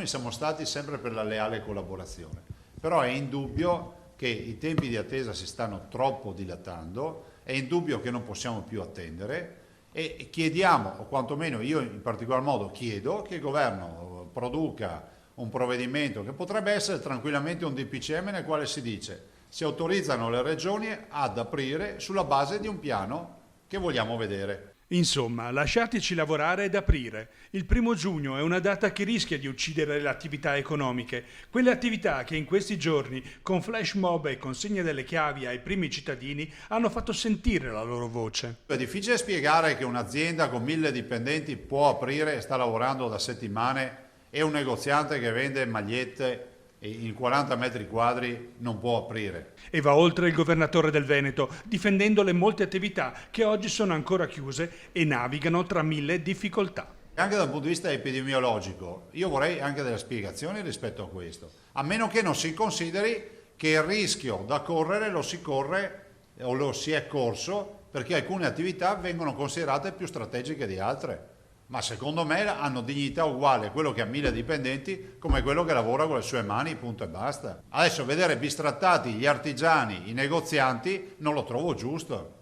noi siamo stati sempre per la leale collaborazione, però è indubbio che i tempi di attesa si stanno troppo dilatando, è indubbio che non possiamo più attendere e chiediamo, o quantomeno io in particolar modo chiedo, che il governo produca un provvedimento che potrebbe essere tranquillamente un DPCM nel quale si dice si autorizzano le regioni ad aprire sulla base di un piano che vogliamo vedere. Insomma, lasciateci lavorare ed aprire. Il 1° giugno è una data che rischia di uccidere le attività economiche, quelle attività che in questi giorni, con flash mob e consegna delle chiavi ai primi cittadini, hanno fatto sentire la loro voce. È difficile spiegare che un'azienda con 1000 dipendenti può aprire e sta lavorando da settimane e un negoziante che vende magliette in 40 metri quadri non può aprire. E va oltre il governatore del Veneto, difendendo le molte attività che oggi sono ancora chiuse e navigano tra 1000 difficoltà. Anche dal punto di vista epidemiologico, io vorrei anche delle spiegazioni rispetto a questo, a meno che non si consideri che il rischio da correre lo si corre o lo si è corso perché alcune attività vengono considerate più strategiche di altre. Ma secondo me hanno dignità uguale quello che ha 1000 dipendenti come quello che lavora con le sue mani, punto e basta. Adesso vedere bistrattati gli artigiani, i negozianti, non lo trovo giusto.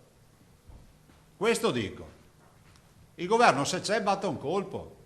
Questo dico. Il governo se c'è batta un colpo.